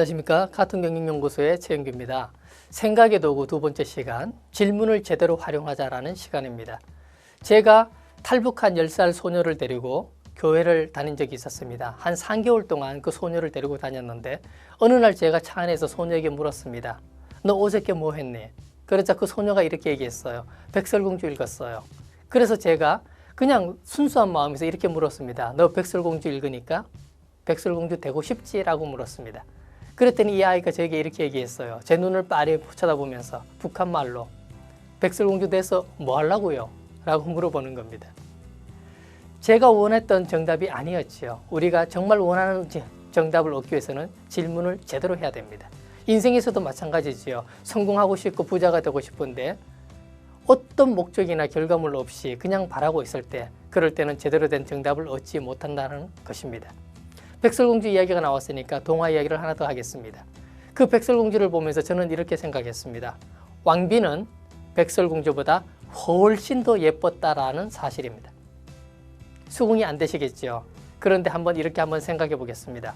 안녕하십니까. 카툰경영연구소의 최영규입니다. 생각의 도구 두 번째 시간, 질문을 제대로 활용하자라는 시간입니다. 제가 탈북한 10살 소녀를 데리고 교회를 다닌 적이 있었습니다. 한 3개월 동안 그 소녀를 데리고 다녔는데 어느 날 제가 차 안에서 소녀에게 물었습니다. 너 어저께 뭐 했니? 그러자 그 소녀가 이렇게 얘기했어요. 백설공주 읽었어요. 그래서 제가 그냥 순수한 마음에서 이렇게 물었습니다. 너 백설공주 읽으니까 백설공주 되고 싶지? 라고 물었습니다. 그랬더니 이 아이가 저에게 이렇게 얘기했어요. 제 눈을 빠르게 쳐다보면서 북한말로 백설공주 돼서 뭐 하려고요? 라고 물어보는 겁니다. 제가 원했던 정답이 아니었지요. 우리가 정말 원하는 정답을 얻기 위해서는 질문을 제대로 해야 됩니다. 인생에서도 마찬가지지요. 성공하고 싶고 부자가 되고 싶은데 어떤 목적이나 결과물 없이 그냥 바라고 있을 때, 그럴 때는 제대로 된 정답을 얻지 못한다는 것입니다. 백설공주 이야기가 나왔으니까 동화 이야기를 하나 더 하겠습니다. 그 백설공주를 보면서 저는 이렇게 생각했습니다. 왕비는 백설공주보다 훨씬 더 예뻤다라는 사실입니다. 수긍이 안 되시겠죠? 그런데 이렇게 한번 생각해 보겠습니다.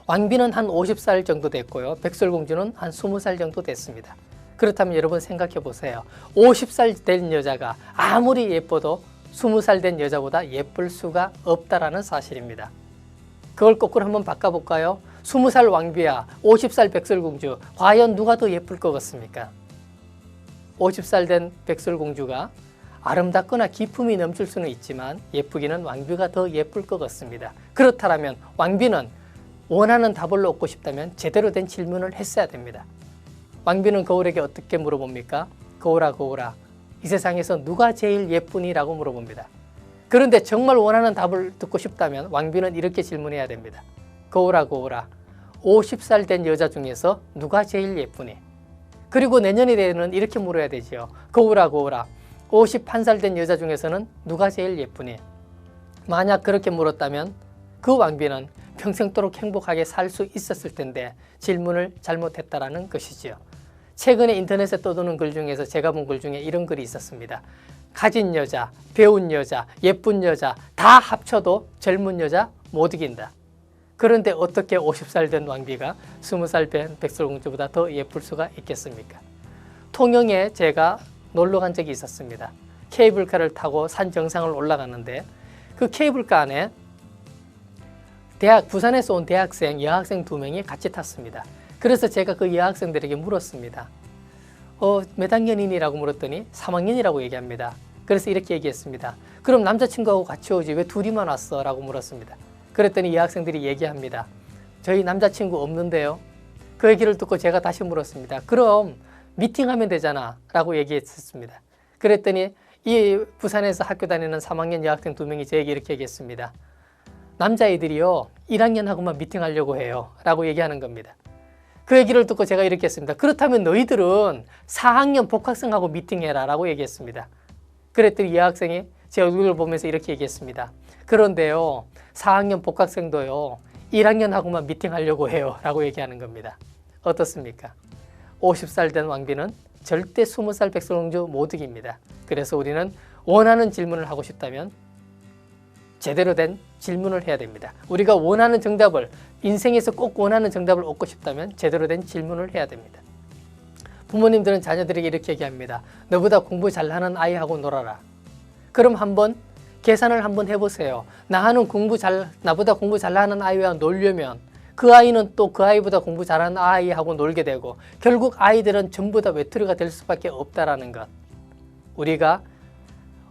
왕비는 한 50살 정도 됐고요. 백설공주는 한 20살 정도 됐습니다. 그렇다면 여러분 생각해 보세요. 50살 된 여자가 아무리 예뻐도 20살 된 여자보다 예쁠 수가 없다라는 사실입니다. 그걸 거꾸로 한번 바꿔볼까요? 20살 왕비와 50살 백설공주, 과연 누가 더 예쁠 것 같습니까? 50살 된 백설공주가 아름답거나 기품이 넘칠 수는 있지만 예쁘기는 왕비가 더 예쁠 것 같습니다. 그렇다면 왕비는 원하는 답을 얻고 싶다면 제대로 된 질문을 했어야 됩니다. 왕비는 거울에게 어떻게 물어봅니까? 거울아 거울아, 이 세상에서 누가 제일 예쁘니? 라고 물어봅니다. 그런데 정말 원하는 답을 듣고 싶다면 왕비는 이렇게 질문해야 됩니다. 거울아 거울아, 50살 된 여자 중에서 누가 제일 예쁘니? 그리고 내년이 되면 이렇게 물어야 되지요. 거울아 거울아, 51살 된 여자 중에서는 누가 제일 예쁘니? 만약 그렇게 물었다면 그 왕비는 평생도록 행복하게 살 수 있었을 텐데 질문을 잘못했다라는 것이지요. 최근에 인터넷에 떠도는 글 중에서 제가 본 글 중에 이런 글이 있었습니다. 가진 여자, 배운 여자, 예쁜 여자 다 합쳐도 젊은 여자 못 이긴다. 그런데 어떻게 50살 된 왕비가 20살 된 백설공주보다 더 예쁠 수가 있겠습니까? 통영에 제가 놀러 간 적이 있었습니다. 케이블카를 타고 산 정상을 올라가는데 그 케이블카 안에 부산에서 온 대학생, 여학생 2명이 같이 탔습니다. 그래서 제가 그 여학생들에게 물었습니다. 몇 학년이니라고 물었더니 3학년이라고 얘기합니다. 그래서 이렇게 얘기했습니다. 그럼 남자친구하고 같이 오지 왜 둘이만 왔어? 라고 물었습니다. 그랬더니 여학생들이 얘기합니다. 저희 남자친구 없는데요. 그 얘기를 듣고 제가 다시 물었습니다. 그럼 미팅하면 되잖아 라고 얘기했습니다. 그랬더니 이 부산에서 학교 다니는 3학년 여학생 2명이 저에게 이렇게 얘기했습니다. 남자애들이요 1학년하고만 미팅하려고 해요 라고 얘기하는 겁니다. 그 얘기를 듣고 제가 이렇게 했습니다. 그렇다면 너희들은 4학년 복학생하고 미팅해라 라고 얘기했습니다. 그랬더니 이 학생이 제 얼굴을 보면서 이렇게 얘기했습니다. 그런데요 4학년 복학생도요 1학년하고만 미팅하려고 해요 라고 얘기하는 겁니다. 어떻습니까? 50살 된 왕비는 절대 20살 백설공주 못 이깁니다. 그래서 우리는 원하는 질문을 하고 싶다면 제대로 된 질문을 해야 됩니다. 우리가 원하는 정답을, 인생에서 꼭 원하는 정답을 얻고 싶다면 제대로 된 질문을 해야 됩니다. 부모님들은 자녀들에게 이렇게 얘기합니다. 너보다 공부 잘하는 아이하고 놀아라. 그럼 한번 계산을 한번 해보세요. 나보다 공부 잘하는 아이와 놀려면 그 아이는 또 그 아이보다 공부 잘하는 아이하고 놀게 되고 결국 아이들은 전부 다 외톨이가 될 수밖에 없다라는 것. 우리가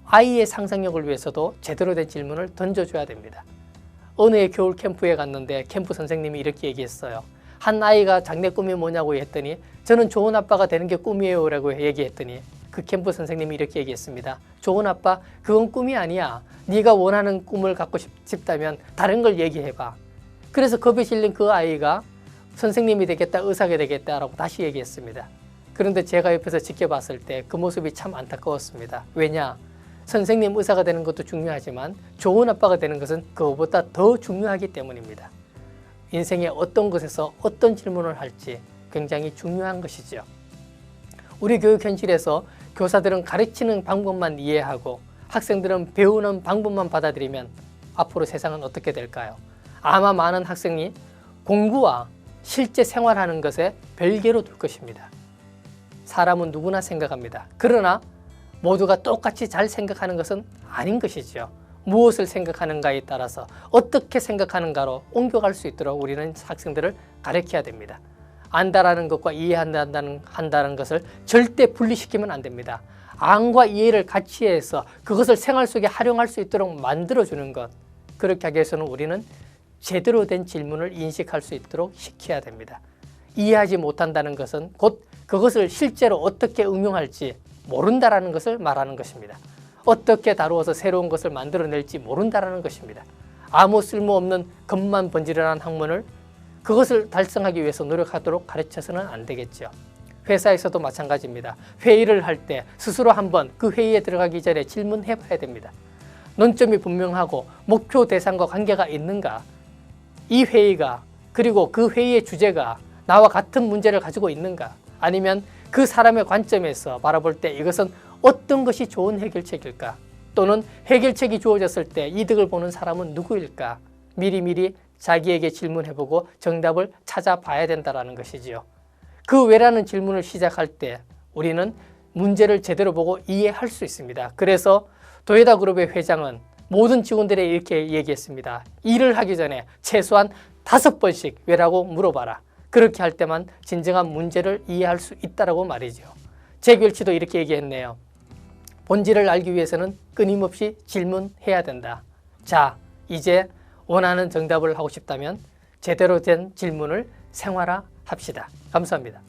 아이의 상상력을 위해서도 제대로 된 질문을 던져줘야 됩니다. 어느 해 겨울 캠프에 갔는데 캠프 선생님이 이렇게 얘기했어요. 한 아이가 장래 꿈이 뭐냐고 했더니 저는 좋은 아빠가 되는 게 꿈이에요 라고 얘기했더니 그 캠프 선생님이 이렇게 얘기했습니다. 좋은 아빠, 그건 꿈이 아니야. 네가 원하는 꿈을 갖고 싶다면 다른 걸 얘기해봐. 그래서 겁이 실린 그 아이가 선생님이 되겠다, 의사가 되겠다라고 다시 얘기했습니다. 그런데 제가 옆에서 지켜봤을 때 그 모습이 참 안타까웠습니다. 왜냐? 선생님, 의사가 되는 것도 중요하지만 좋은 아빠가 되는 것은 그것보다 더 중요하기 때문입니다. 인생의 어떤 것에서 어떤 질문을 할지 굉장히 중요한 것이죠. 우리 교육 현실에서 교사들은 가르치는 방법만 이해하고 학생들은 배우는 방법만 받아들이면 앞으로 세상은 어떻게 될까요? 아마 많은 학생이 공부와 실제 생활하는 것에 별개로 둘 것입니다. 사람은 누구나 생각합니다. 그러나 모두가 똑같이 잘 생각하는 것은 아닌 것이죠. 무엇을 생각하는가에 따라서 어떻게 생각하는가로 옮겨갈 수 있도록 우리는 학생들을 가르쳐야 됩니다. 안다라는 것과 이해한다는 것을 절대 분리시키면 안 됩니다. 안과 이해를 같이 해서 그것을 생활 속에 활용할 수 있도록 만들어주는 것, 그렇게 하기 위해서는 우리는 제대로 된 질문을 인식할 수 있도록 시켜야 됩니다. 이해하지 못한다는 것은 곧 그것을 실제로 어떻게 응용할지 모른다라는 것을 말하는 것입니다. 어떻게 다루어서 새로운 것을 만들어낼지 모른다라는 것입니다. 아무 쓸모없는 겉만 번지르는 학문을 그것을 달성하기 위해서 노력하도록 가르쳐서는 안 되겠죠. 회사에서도 마찬가지입니다. 회의를 할 때 스스로 한번 그 회의에 들어가기 전에 질문해 봐야 됩니다. 논점이 분명하고 목표 대상과 관계가 있는가? 이 회의가 그리고 그 회의의 주제가 나와 같은 문제를 가지고 있는가? 아니면 그 사람의 관점에서 바라볼 때 이것은 어떤 것이 좋은 해결책일까? 또는 해결책이 주어졌을 때 이득을 보는 사람은 누구일까? 미리미리 자기에게 질문해보고 정답을 찾아봐야 된다는 것이지요. 그 왜라는 질문을 시작할 때 우리는 문제를 제대로 보고 이해할 수 있습니다. 그래서 도요타 그룹의 회장은 모든 직원들에게 이렇게 얘기했습니다. 일을 하기 전에 최소한 5번씩 왜라고 물어봐라. 그렇게 할 때만 진정한 문제를 이해할 수 있다고 말이죠. 잭 웰치도 이렇게 얘기했네요. 본질을 알기 위해서는 끊임없이 질문해야 된다. 자, 이제 원하는 정답을 하고 싶다면 제대로 된 질문을 생활화합시다. 감사합니다.